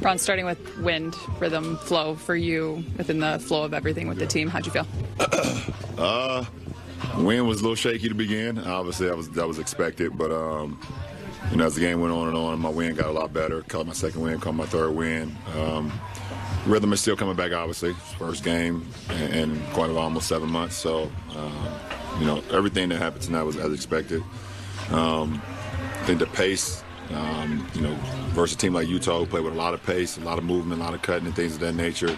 Ron, starting with wind, rhythm, flow for you within the flow of everything with the team, how'd you feel? Wind was a little shaky to begin. Obviously, that was expected, but you know, as the game went on, my wind got a lot better. Caught my second wind, caught my third wind. Rhythm is still coming back, obviously. First game in quite almost 7 months, so you know, everything that happened tonight was as expected. I think the pace, you know, versus a team like Utah who played with a lot of pace, a lot of movement, a lot of cutting and things of that nature,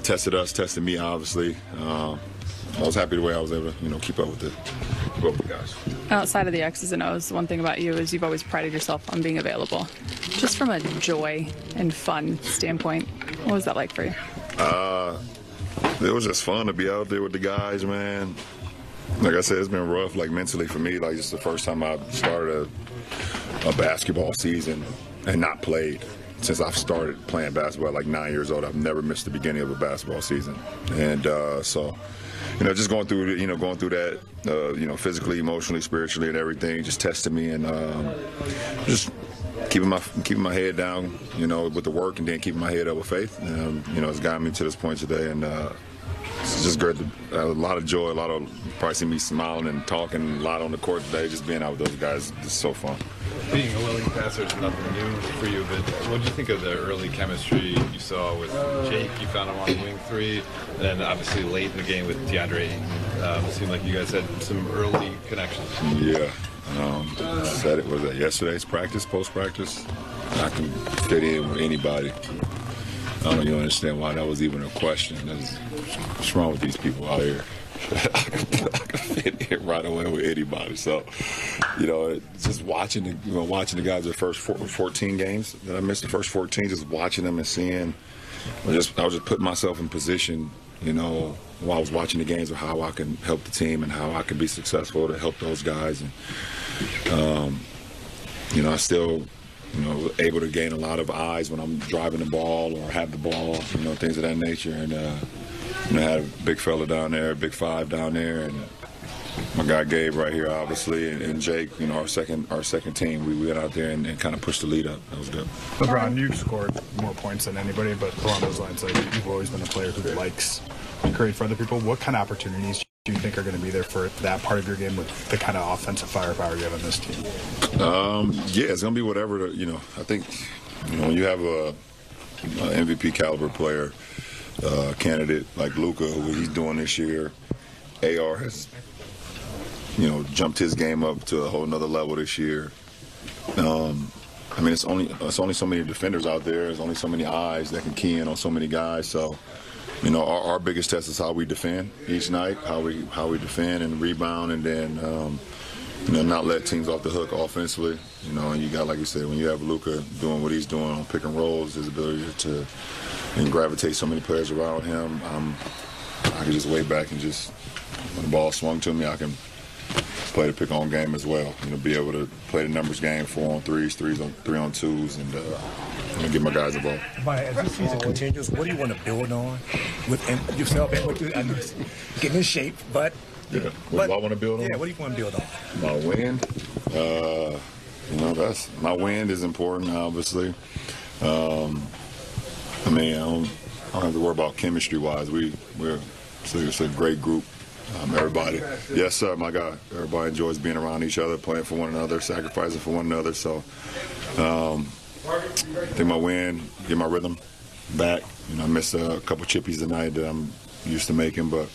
tested us, tested me, obviously. I was happy the way I was able to, you know, keep up with the guys. Outside of the X's and O's, one thing about you is you've always prided yourself on being available. Just from a joy and fun standpoint, what was that like for you? It was just fun to be out there with the guys, man. Like I said, it's been rough, like mentally for me. Like, it's the first time I've started a basketball season and not played since I've started playing basketball, like 9 years old. I've never missed the beginning of a basketball season, and so, you know, just going through that, you know, physically, emotionally, spiritually, and everything, just tested me, and just keeping my head down, you know, with the work, and then keeping my head up with faith. You know, it's gotten me to this point today, and it's just great. A lot of joy, probably see me smiling and talking a lot on the court today. Just being out with those guys is so fun. Being a willing passer is nothing new for you, but what did you think of the early chemistry you saw with Jake? You found him on wing 3, and then obviously late in the game with DeAndre. It seemed like you guys had some early connections. Yeah. Said it was at yesterday's practice, post-practice. I can fit in with anybody. I don't even understand why that was even a question. What's wrong with these people out here? I can fit in right away with anybody. So, you know, just watching the guys the first 14 games that I missed, the first 14, just watching them and seeing. I was just putting myself in position, you know, while I was watching the games of how I can help the team and how I can be successful to help those guys. And, you know, I still, you know, able to gain a lot of eyes when I'm driving the ball or have the ball, you know, things of that nature. And, you know, I had a big fella down there, big 5 down there, and my guy Gabe right here, obviously, and Jake, you know, our second team. We went out there and kind of pushed the lead up. That was good. LeBron, you've scored more points than anybody, but along those lines, like, you've always been a player who likes to create for other people. What kind of opportunities do you think are going to be there for that part of your game with the kind of offensive firepower you have on this team? Yeah, it's going to be whatever, you know, I think, you know, when you have a MVP caliber player, candidate like Luka, what he's doing this year, AR has, you know, jumped his game up to a whole nother level this year. I mean, it's only so many defenders out there. There's only so many eyes that can key in on so many guys. So, you know, our biggest test is how we defend each night, how we defend and rebound, and then, you know, not let teams off the hook offensively. You know, and you got, like you said, when you have Luka doing what he's doing on pick and rolls, his ability to gravitate so many players around him, I can just lay back and just, when the ball swung to me, I can play the pick-on game as well. You know, be able to play the numbers game, 4-on-3s, 3-on-2s, and you know, get my guys the ball. As this season continues, what do you want to build on with yourself and with getting in shape? But yeah, what do I want to build on? Yeah, what do you want to build on? My wind. You know, my wind is important, obviously. I mean, I don't have to worry about chemistry-wise. It's a great group. Everybody, yes sir, my guy. Everybody enjoys being around each other, playing for one another, sacrificing for one another. So, I think my win, get my rhythm back. You know, I missed a couple chippies tonight that I'm used to making, but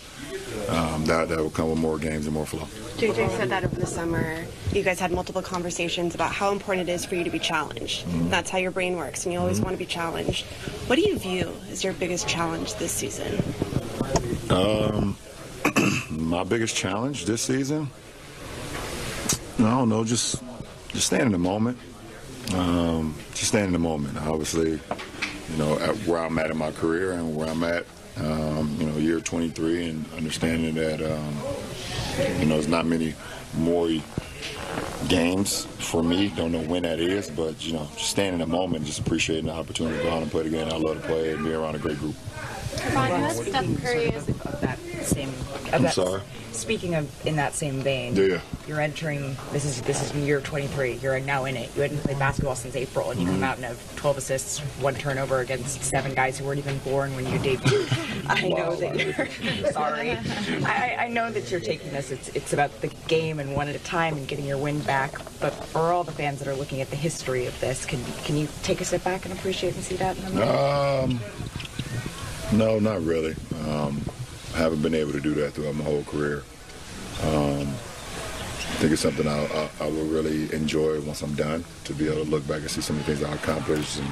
that will come with more games and more flow. JJ said that over the summer. You guys had multiple conversations about how important it is for you to be challenged. Mm-hmm. That's how your brain works, and you always want to be challenged. What do you view as your biggest challenge this season? My biggest challenge this season, I don't know, just staying in the moment. Just staying in the moment. Obviously, you know, at where I'm at in my career and where I'm at, you know, year 23, and understanding that, you know, there's not many more games for me. Don't know when that is, but, you know, just staying in the moment, just appreciating the opportunity to go out and play the game I love to play and be around a great group. Steph Curry is of that same. I'm sorry? Speaking of in that same vein, Yeah. you're entering. This is year 23. You're now in it. You hadn't played basketball since April, and you come out and have 12 assists, 1 turnover against 7 guys who weren't even born when you debuted. I know that you're sorry. I know that you're taking this. It's about the game and one at a time and getting your wind back. But for all the fans that are looking at the history of this, can you take a step back and appreciate and see that? No, not really. I haven't been able to do that throughout my whole career. I think it's something I will really enjoy once I'm done, to be able to look back and see some of the things I accomplished and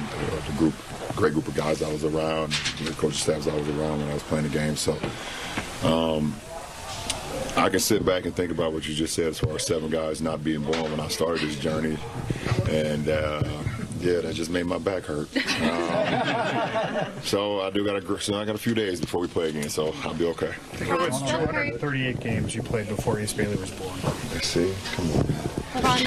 the great group of guys I was around, the coaching staffs I was around when I was playing the game. So I can sit back and think about what you just said as far as 7 guys not being born when I started this journey. And yeah, that just made my back hurt. So I got a few days before we play again, so I'll be okay. I think it was 238 games you played before Ace Bailey was born. See, come on.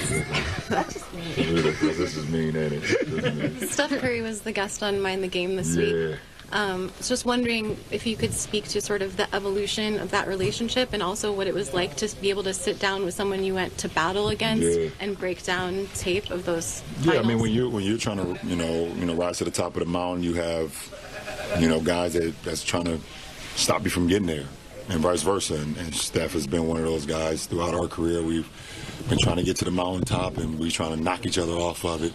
That's just me. This is mean, ain't it? Steph Curry was the guest on Mind the Game this week. I was just wondering if you could speak to sort of the evolution of that relationship and also what it was like to be able to sit down with someone you went to battle against and break down tape of those finals. Yeah, I mean, when you're trying to rise to the top of the mountain, you have guys that's trying to stop you from getting there, and vice versa. And Steph has been one of those guys throughout our career. We've been trying to get to the mountaintop, and we're trying to knock each other off of it.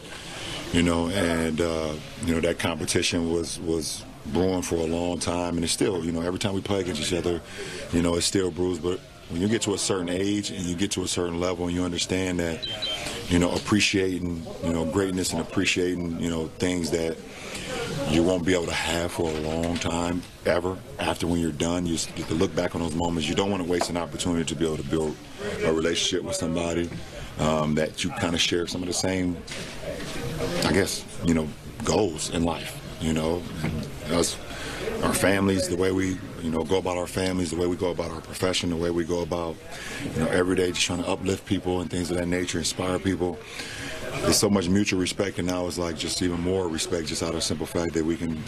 And that competition was brewing for a long time, and it's still, every time we play against each other, it's still brews. But when you get to a certain age and you get to a certain level and you understand that, appreciating, greatness and appreciating, things that you won't be able to have for a long time, ever, after when you're done, you get to look back on those moments. You don't want to waste an opportunity to be able to build a relationship with somebody that you kind of share some of the same, I guess, goals in life. Us, our families, the way we, go about our families, the way we go about our profession, the way we go about, every day just trying to uplift people and things of that nature, inspire people. There's so much mutual respect, and now it's like just even more respect just out of the simple fact that we can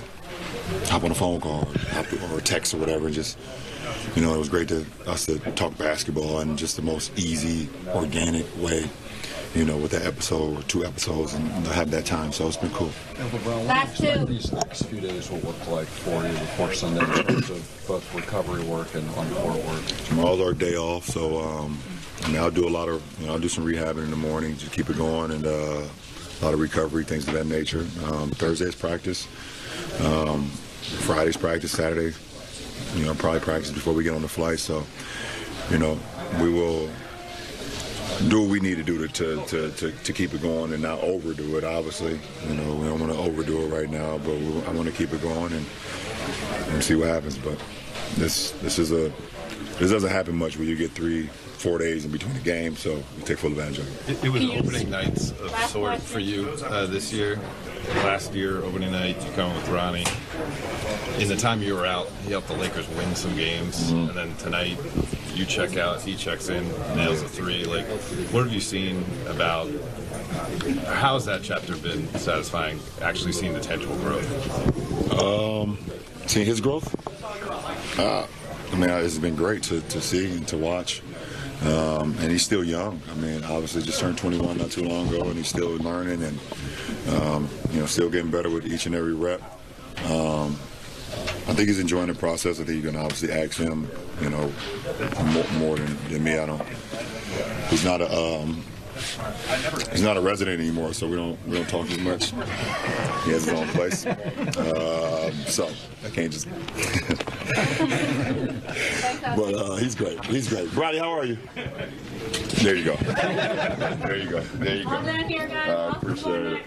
hop on a phone call or text or whatever and just, it was great to us to talk basketball in just the most easy, organic way. With that episode or 2 episodes and have that time. So it's been cool. LeBron, what do you expect these next few days will look like for you before Sunday in terms of both recovery work and on-court work? Tomorrow's our day off, so I'll do a lot of, I'll do some rehabbing in the morning to keep it going, and a lot of recovery, things of that nature. Thursday's practice, Friday's practice, Saturday, probably practice before we get on the flight. So, we will do what we need to do to keep it going and not overdo it. Obviously, we don't want to overdo it right now, but I want to keep it going and see what happens. But this doesn't happen much where you get 3-4 days in between the games, so we take full advantage of it. It was opening nights of sort for you this year. Last year, opening night, you come with Ronnie. In the time you were out, he helped the Lakers win some games, and then tonight you check out, he checks in, nails a 3. Like, what have you seen about how's that chapter been satisfying? Actually seeing the tangible growth. Seeing his growth. It's been great to see and to watch. And he's still young. Obviously just turned 21 not too long ago, and he's still learning and, still getting better with each and every rep. I think he's enjoying the process. I think you can obviously ask him, more than me. He's not a resident anymore, so we don't talk as much. He has his own place, so I can't just. But he's great. He's great. Brady, how are you? There you go. There you go. There you go. Well done here, guys. Appreciate it.